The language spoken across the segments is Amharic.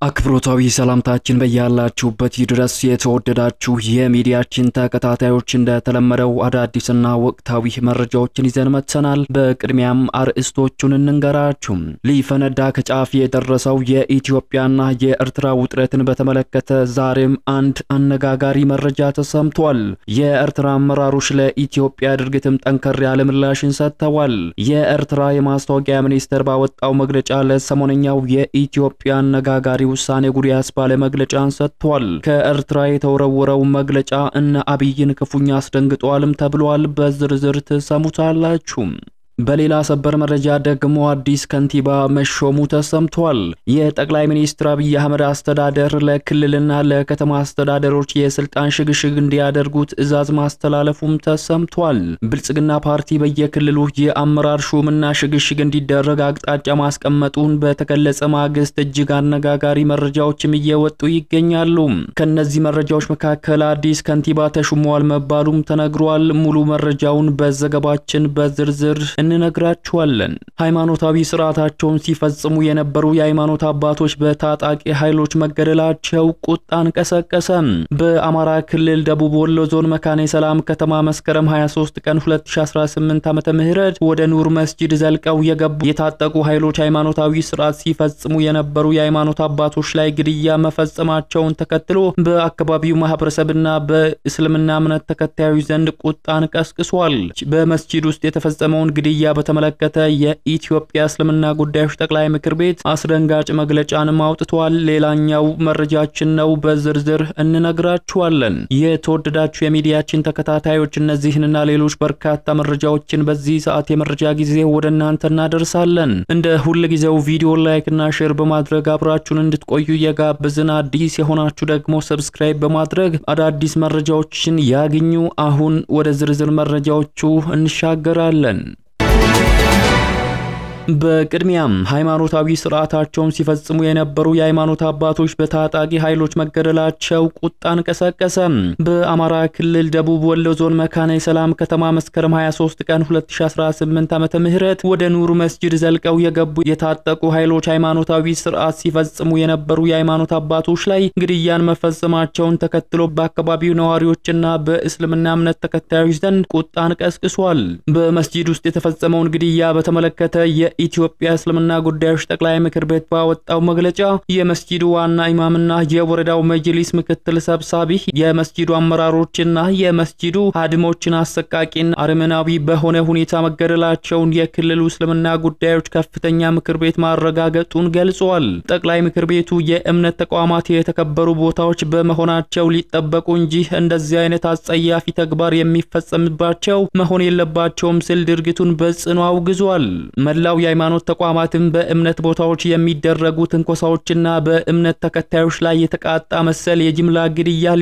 አክብሮታዊ ሰላምታችን በያላችሁበት ይድረስ የተወደዳችሁ የሚዲያችን ተከታታዮች እንደተለመደው አዳዲስና ወቅታዊ መረጃዎችን ይዘን መጥተናል። በቅድሚያም አርዕስቶቹን እንንገራችሁ። ሊፈነዳ ከጫፍ የደረሰው የኢትዮጵያና የኤርትራ ውጥረትን በተመለከተ ዛሬም አንድ አነጋጋሪ መረጃ ተሰምቷል። የኤርትራ አመራሮች ለኢትዮጵያ ድርጊትም ጠንከር ያለ ምላሽን ሰጥተዋል። የኤርትራ የማስታወቂያ ሚኒስቴር ባወጣው መግለጫ ለሰሞነኛው የኢትዮጵያ አነጋጋሪ ውሳኔ ጉድ ያስባለ መግለጫን ሰጥቷል። ከኤርትራ የተወረወረው መግለጫ እነ አብይን ክፉኛ አስደንግጧልም ተብሏል። በዝርዝር ተሰሙታላችሁ። በሌላ ሰበር መረጃ ደግሞ አዲስ ከንቲባ መሾሙ ተሰምቷል። የጠቅላይ ሚኒስትር አብይ አህመድ አስተዳደር ለክልልና ለከተማ አስተዳደሮች የስልጣን ሽግሽግ እንዲያደርጉ ትዕዛዝ ማስተላለፉም ተሰምቷል። ብልጽግና ፓርቲ በየክልሉ የአመራር ሹምና ሽግሽግ እንዲደረግ አቅጣጫ ማስቀመጡን በተገለጸ ማግስት እጅግ አነጋጋሪ መረጃዎችም እየወጡ ይገኛሉ። ከነዚህ መረጃዎች መካከል አዲስ ከንቲባ ተሹመዋል መባሉም ተነግሯል። ሙሉ መረጃውን በዘገባችን በዝርዝር እንነግራችኋለን። ሃይማኖታዊ ስርዓታቸውን ሲፈጽሙ የነበሩ የሃይማኖት አባቶች በታጣቂ ኃይሎች መገደላቸው ቁጣን ቀሰቀሰ። በአማራ ክልል ደቡብ ወሎ ዞን መካነ ሰላም ከተማ መስከረም 23 ቀን 2018 ዓመተ ምህረት ወደ ኑር መስጂድ ዘልቀው የገቡ የታጠቁ ኃይሎች ሃይማኖታዊ ስርዓት ሲፈጽሙ የነበሩ የሃይማኖት አባቶች ላይ ግድያ መፈጸማቸውን ተከትሎ በአካባቢው ማህበረሰብና በእስልምና እምነት ተከታዮች ዘንድ ቁጣን ቀስቅሷል። በመስጂድ ውስጥ የተፈጸመውን ግድያ በተመለከተ የኢትዮጵያ እስልምና ጉዳዮች ጠቅላይ ምክር ቤት አስደንጋጭ መግለጫን አውጥቷል። ሌላኛው መረጃችን ነው፣ በዝርዝር እንነግራችኋለን። የተወደዳችሁ የሚዲያችን ተከታታዮች እነዚህንና ሌሎች በርካታ መረጃዎችን በዚህ ሰዓት የመረጃ ጊዜ ወደ እናንተ እናደርሳለን። እንደ ሁሉ ጊዜው ቪዲዮ ላይክ እና ሼር በማድረግ አብራችሁን እንድትቆዩ የጋበዝን። አዲስ የሆናችሁ ደግሞ ሰብስክራይብ በማድረግ አዳዲስ መረጃዎችን ያግኙ። አሁን ወደ ዝርዝር መረጃዎቹ እንሻገራለን። በቅድሚያም ሃይማኖታዊ ስርዓታቸውን ሲፈጽሙ የነበሩ የሃይማኖት አባቶች በታጣቂ ኃይሎች መገደላቸው ቁጣን ቀሰቀሰ። በአማራ ክልል ደቡብ ወሎ ዞን መካነ ሰላም ከተማ መስከረም 23 ቀን 2018 ዓመተ ምህረት ወደ ኑር መስጂድ ዘልቀው የገቡ የታጠቁ ኃይሎች ሃይማኖታዊ ስርዓት ሲፈጽሙ የነበሩ የሃይማኖት አባቶች ላይ ግድያን መፈጸማቸውን ተከትሎ በአካባቢው ነዋሪዎችና በእስልምና እምነት ተከታዮች ዘንድ ቁጣን ቀስቅሷል። በመስጂድ ውስጥ የተፈጸመውን ግድያ በተመለከተ የኢትዮጵያ እስልምና ጉዳዮች ጠቅላይ ምክር ቤት ባወጣው መግለጫ የመስጂዱ ዋና ኢማምና የወረዳው መጅሊስ ምክትል ሰብሳቢ የመስጂዱ አመራሮችና የመስጂዱ ሀድሞችን አሰቃቂና አረመናዊ በሆነ ሁኔታ መገደላቸውን የክልሉ እስልምና ጉዳዮች ከፍተኛ ምክር ቤት ማረጋገጡን ገልጿል። ጠቅላይ ምክር ቤቱ የእምነት ተቋማት የተከበሩ ቦታዎች በመሆናቸው ሊጠበቁ እንጂ እንደዚህ አይነት አጸያፊ ተግባር የሚፈጸምባቸው መሆን የለባቸውም ሲል ድርጊቱን በጽኑ አውግዟል። መላው የሃይማኖት ተቋማትም በእምነት ቦታዎች የሚደረጉ ትንኮሳዎችና በእምነት ተከታዮች ላይ የተቃጣ መሰል የጅምላ ግድያ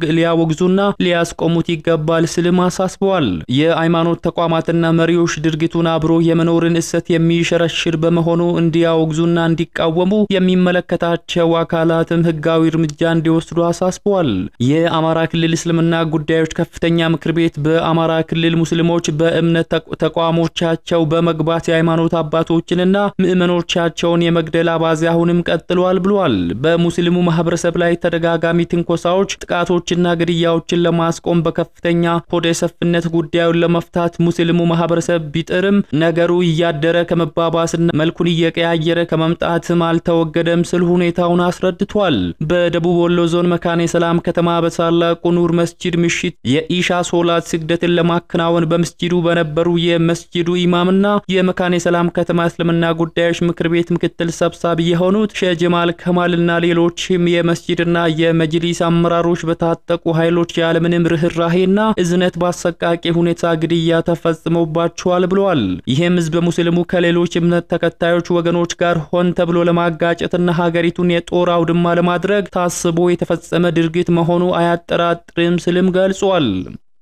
ሊያወግዙና ሊያስቆሙት ይገባል ሲልም አሳስበዋል። የሃይማኖት ተቋማትና መሪዎች ድርጊቱን አብሮ የመኖርን እሴት የሚሸረሽር በመሆኑ እንዲያወግዙና እንዲቃወሙ የሚመለከታቸው አካላትም ህጋዊ እርምጃ እንዲወስዱ አሳስበዋል። የአማራ ክልል እስልምና ጉዳዮች ከፍተኛ ምክር ቤት በአማራ ክልል ሙስሊሞች በእምነት ተቋሞቻቸው በመግባት የሃይማኖት አባቶችንና ምእመኖቻቸውን የመግደል አባዜ አሁንም ቀጥሏል ብሏል። በሙስሊሙ ማህበረሰብ ላይ ተደጋጋሚ ትንኮሳዎች፣ ጥቃቶችና ግድያዎችን ለማስቆም በከፍተኛ ሆደ ሰፊነት ጉዳዩን ለመፍታት ሙስሊሙ ማህበረሰብ ቢጥርም ነገሩ እያደረ ከመባባስና መልኩን እየቀያየረ ከመምጣትም አልተወገደም ሲል ሁኔታውን አስረድቷል። በደቡብ ወሎ ዞን መካነ ሰላም ከተማ በታላቁ ኑር መስጂድ ምሽት የኢሻ ሶላት ስግደትን ለማከናወን በመስጂዱ በነበሩ የመስጂዱ ኢማምና የመካነ ሰላም ከተማ እስልምና ጉዳዮች ምክር ቤት ምክትል ሰብሳቢ የሆኑት ሼህ ጀማል ከማልና ሌሎችም የመስጂድና የመጅሊስ አመራሮች በታጠቁ ኃይሎች ያለምንም ርህራሄና እዝነት ባሰቃቂ ሁኔታ ግድያ ተፈጽሞባቸዋል ብለዋል። ይህም ህዝበ ሙስሊሙ ከሌሎች እምነት ተከታዮች ወገኖች ጋር ሆን ተብሎ ለማጋጨትና ሀገሪቱን የጦር አውድማ ለማድረግ ታስቦ የተፈጸመ ድርጊት መሆኑ አያጠራጥርም ሲልም ገልጿል።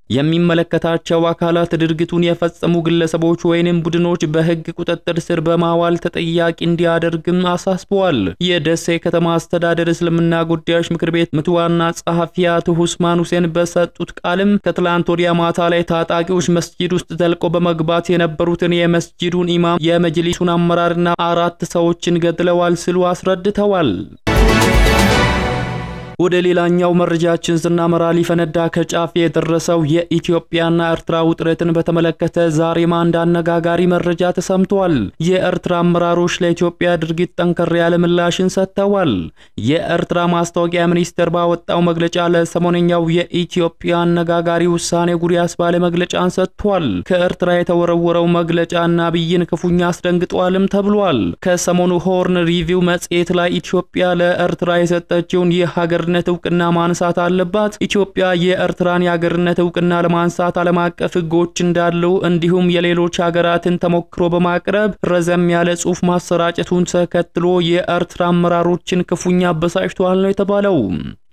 የሚመለከታቸው አካላት ድርጊቱን የፈጸሙ ግለሰቦች ወይንም ቡድኖች በህግ ቁጥጥር ስር በማዋል ተጠያቂ እንዲያደርግም አሳስበዋል። የደሴ ከተማ አስተዳደር እስልምና ጉዳዮች ምክር ቤት ምክትል ጸሐፊ አቶ ሁስማን ሁሴን በሰጡት ቃልም ከትላንት ወዲያ ማታ ላይ ታጣቂዎች መስጂድ ውስጥ ዘልቆ በመግባት የነበሩትን የመስጂዱን ኢማም የመጅሊሱን አመራርና 4 ሰዎችን ገድለዋል ሲሉ አስረድተዋል። ወደ ሌላኛው መረጃችን ስናመራ ሊፈነዳ ከጫፍ የደረሰው የኢትዮጵያና ኤርትራ ውጥረትን በተመለከተ ዛሬም አንድ አነጋጋሪ መረጃ ተሰምቷል። የኤርትራ አመራሮች ለኢትዮጵያ ድርጊት ጠንከር ያለ ምላሽን ሰጥተዋል። የኤርትራ ማስታወቂያ ሚኒስቴር ባወጣው መግለጫ ለሰሞነኛው የኢትዮጵያ አነጋጋሪ ውሳኔ ጉድ ያስባለ መግለጫን ሰጥቷል። ከኤርትራ የተወረወረው መግለጫና አብይን ክፉኛ አስደንግጧልም ተብሏል። ከሰሞኑ ሆርን ሪቪው መጽሔት ላይ ኢትዮጵያ ለኤርትራ የሰጠችውን የሀገር እውቅና ማንሳት አለባት፣ ኢትዮጵያ የኤርትራን የሀገርነት እውቅና ለማንሳት ዓለም አቀፍ ሕጎች እንዳለው እንዲሁም የሌሎች ሀገራትን ተሞክሮ በማቅረብ ረዘም ያለ ጽሑፍ ማሰራጨቱን ተከትሎ የኤርትራ አመራሮችን ክፉኛ አበሳጭቷል ነው የተባለው።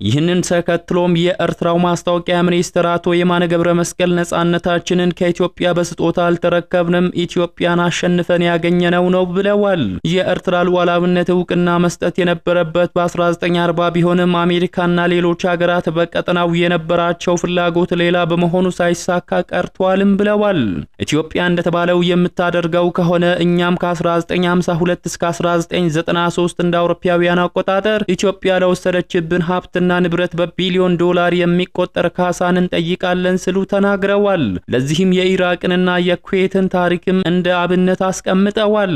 ይህንን ተከትሎም የኤርትራው ማስታወቂያ ሚኒስትር አቶ የማነ ገብረ መስቀል ነጻነታችንን ከኢትዮጵያ በስጦታ አልተረከብንም፣ ኢትዮጵያን አሸንፈን ያገኘነው ነው ብለዋል። የኤርትራ ሉዓላዊነት እውቅና መስጠት የነበረበት በ1940 ቢሆንም አሜሪካና ሌሎች ሀገራት በቀጠናው የነበራቸው ፍላጎት ሌላ በመሆኑ ሳይሳካ ቀርቷልም ብለዋል። ኢትዮጵያ እንደተባለው የምታደርገው ከሆነ እኛም ከ1952 እስከ 1993 እንደ አውሮፓውያን አቆጣጠር ኢትዮጵያ ለወሰደችብን ሀብትና ንብረት በቢሊዮን ዶላር የሚቆጠር ካሳን እንጠይቃለን ሲሉ ተናግረዋል። ለዚህም የኢራቅንና የኩዌትን ታሪክም እንደ አብነት አስቀምጠዋል።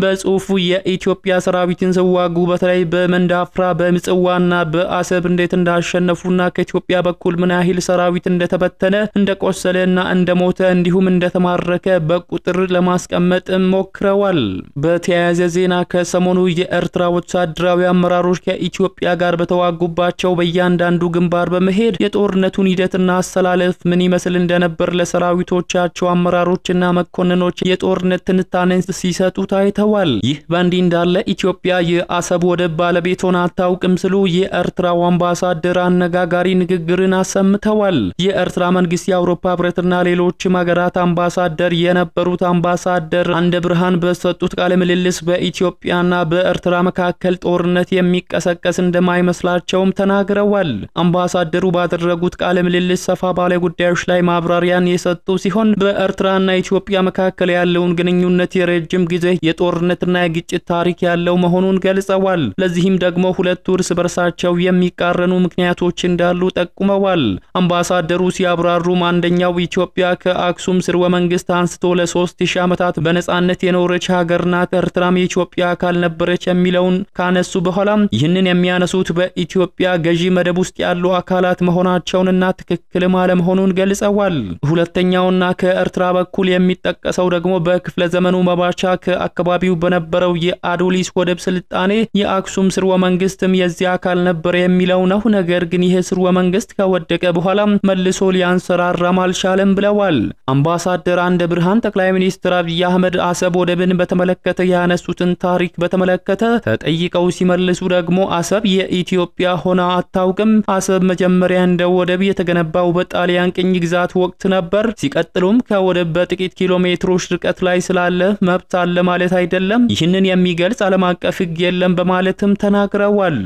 በጽሑፉ የኢትዮጵያ ሰራዊትን ሲዋጉ በተለይ በመንዳፍራ በምጽዋና በአሰብ እንዴት እንዳሸነፉና ከኢትዮጵያ በኩል ምን ያህል ሰራዊት እንደተበተነ እንደቆሰለና እንደሞተ እንዲሁም እንደተማረከ በቁጥር ለማስቀመጥ ሞክረዋል። በተያያዘ ዜና ከሰሞኑ የኤርትራ ወታደራዊ አመራሮች ከኢትዮጵያ ጋር በተዋጉባቸው በእያንዳንዱ ግንባር በመሄድ የጦርነቱን ሂደትና አሰላለፍ ምን ይመስል እንደነበር ለሰራዊቶቻቸው አመራሮችና መኮንኖች የጦርነት ትንታኔን ሲሰጡ ታይተዋል። ይህ በእንዲህ እንዳለ ኢትዮጵያ የአሰብ ወደብ ባለቤት ሆና አታውቅም ሲሉ የኤርትራው አምባሳደር አነጋጋሪ ንግግርን አሰምተዋል። የኤርትራ መንግስት የአውሮፓ ህብረትና ሌሎችም ሀገራት አምባሳደር የነበሩት አምባሳደር አንደ ብርሃን በሰጡት ቃለ ምልልስ በኢትዮጵያና በኤርትራ መካከል ጦርነት የሚቀሰቀስ እንደማይመስላቸውም ተናግረዋል። አምባሳደሩ ባደረጉት ቃለ ምልልስ ሰፋ ባለ ጉዳዮች ላይ ማብራሪያን የሰጡ ሲሆን በኤርትራና ኢትዮጵያ መካከል ያለውን ግንኙነት የረጅም ጊዜ የጦርነትና የግጭት ታሪክ ያለው መሆኑን ገልጸዋል። ለዚህም ደግሞ ሁለቱ እርስ በርሳቸው የሚቃረኑ ምክንያቶች እንዳሉ ጠቁመዋል። አምባሳደሩ ሲያብራሩም አንደኛው ኢትዮጵያ ከአክሱም ስርወ መንግስት አንስቶ ለ3000 ዓመታት በነጻነት የኖረች ሀገር ናት፣ ኤርትራም የኢትዮጵያ አካል ነበረች የሚለውን ካነሱ በኋላም ይህንን የሚያነሱት በኢትዮጵያ ገዢ መደብ ውስጥ ያሉ አካላት መሆናቸውንና ትክክልም አለመሆኑን ገልጸዋል። ሁለተኛውና ከኤርትራ በኩል የሚጠቀሰው ደግሞ በክፍለ ዘመኑ መባቻ ከአካባቢው በነበረው የአዶሊስ ወደብ ስልጣኔ የአክሱም ስርወ መንግስትም የዚህ አካል ነበር የሚለው ነው። ነገር ግን ይህ ስርወ መንግስት ከወደቀ በኋላ መልሶ ሊያንሰራራም አልቻለም ብለዋል። አምባሳደር አንደ ብርሃን ጠቅላይ ሚኒስትር አብይ አህመድ አሰብ ወደብን በተመለከተ ያነሱትን ታሪክ በተመለከተ ተጠይቀው ሲመልሱ ደግሞ አሰብ የኢትዮጵያ ሆና አታውቅም፣ አሰብ መጀመሪያ እንደ ወደብ የተገነባው በጣሊያን ቅኝ ግዛት ወቅት ነበር፣ ሲቀጥሉም ከወደብ በጥቂት ኪሎ ሜትሮች ርቀት ላይ ስላለ መብት አለ ማለት አይደለም፣ ይህንን የሚገልጽ ዓለም አቀፍ ሕግ የለም በማለትም ተናግረዋል።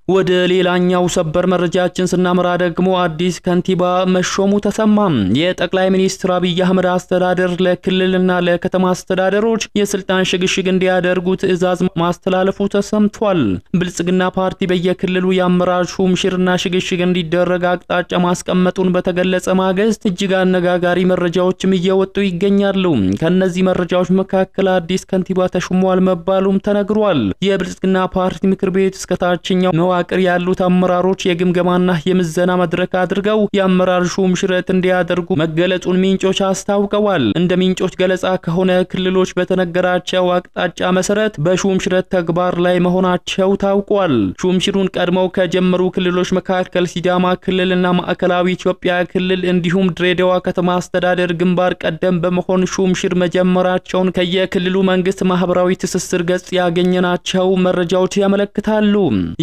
ወደ ሌላኛው ሰበር መረጃችን ስናመራ ደግሞ አዲስ ከንቲባ መሾሙ ተሰማ። የጠቅላይ ሚኒስትር አብይ አህመድ አስተዳደር ለክልልና ለከተማ አስተዳደሮች የስልጣን ሽግሽግ እንዲያደርጉ ትዕዛዝ ማስተላለፉ ተሰምቷል። ብልጽግና ፓርቲ በየክልሉ የአመራር ሹምሽርና ሽግሽግ እንዲደረግ አቅጣጫ ማስቀመጡን በተገለጸ ማግስት እጅግ አነጋጋሪ መረጃዎችም እየወጡ ይገኛሉ። ከነዚህ መረጃዎች መካከል አዲስ ከንቲባ ተሾሟል መባሉም ተነግሯል። የብልጽግና ፓርቲ ምክር ቤት እስከ ታችኛው ቅር ያሉት አመራሮች የግምገማና የምዘና መድረክ አድርገው የአመራር ሹምሽረት እንዲያደርጉ መገለጹን ምንጮች አስታውቀዋል። እንደ ምንጮች ገለጻ ከሆነ ክልሎች በተነገራቸው አቅጣጫ መሰረት በሹምሽረት ተግባር ላይ መሆናቸው ታውቋል። ሹምሽሩን ቀድመው ከጀመሩ ክልሎች መካከል ሲዳማ ክልልና ማዕከላዊ ኢትዮጵያ ክልል እንዲሁም ድሬዳዋ ከተማ አስተዳደር ግንባር ቀደም በመሆን ሹምሽር መጀመራቸውን ከየክልሉ መንግስት ማህበራዊ ትስስር ገጽ ያገኘናቸው መረጃዎች ያመለክታሉ።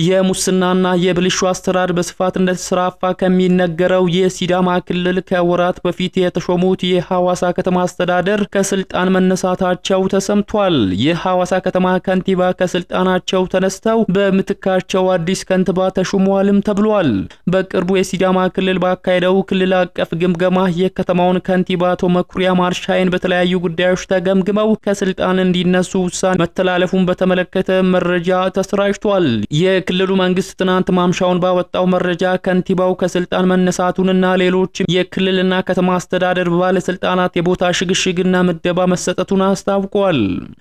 የሙስ የሙስናና የብልሹ አስተዳደር በስፋት እንደተስፋፋ ከሚነገረው የሲዳማ ክልል ከወራት በፊት የተሾሙት የሐዋሳ ከተማ አስተዳደር ከስልጣን መነሳታቸው ተሰምቷል። የሐዋሳ ከተማ ከንቲባ ከስልጣናቸው ተነስተው በምትካቸው አዲስ ከንቲባ ተሾመዋልም ተብሏል። በቅርቡ የሲዳማ ክልል ባካሄደው ክልል አቀፍ ግምገማ የከተማውን ከንቲባ አቶ መኩሪያ ማርሻይን በተለያዩ ጉዳዮች ተገምግመው ከስልጣን እንዲነሱ ውሳኔ መተላለፉን በተመለከተ መረጃ ተሰራጭቷል። የክልሉ መንግስት ትናንት ማምሻውን ባወጣው መረጃ ከንቲባው ከስልጣን መነሳቱንና ሌሎች የክልልና ከተማ አስተዳደር ባለስልጣናት የቦታ ሽግሽግና ምደባ መሰጠቱን አስታውቋል።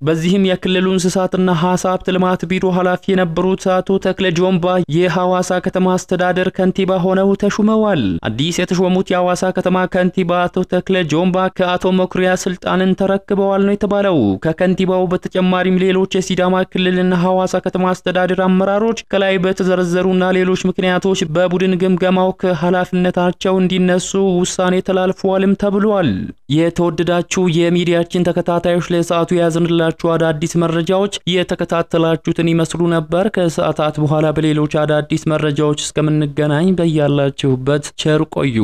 በዚህም የክልሉ እንስሳትና ዓሳ ሀብት ልማት ቢሮ ኃላፊ የነበሩት አቶ ተክለ ጆምባ የሐዋሳ ከተማ አስተዳደር ከንቲባ ሆነው ተሹመዋል። አዲስ የተሾሙት የሐዋሳ ከተማ ከንቲባ አቶ ተክለ ጆምባ ከአቶ መኩሪያ ስልጣንን ተረክበዋል ነው የተባለው። ከከንቲባው በተጨማሪም ሌሎች የሲዳማ ክልልና ሐዋሳ ከተማ አስተዳደር አመራሮች ከላይ በተዘረዘሩና ሌሎች ምክንያቶች በቡድን ግምገማው ከኃላፊነታቸው እንዲነሱ ውሳኔ ተላልፈዋልም ተብሏል። የተወደዳችሁ የሚዲያችን ተከታታዮች ለሰዓቱ ያዝንላችሁ አዳዲስ መረጃዎች የተከታተላችሁትን ይመስሉ ነበር። ከሰዓታት በኋላ በሌሎች አዳዲስ መረጃዎች እስከምንገናኝ በያላችሁበት ቸር ቆዩ።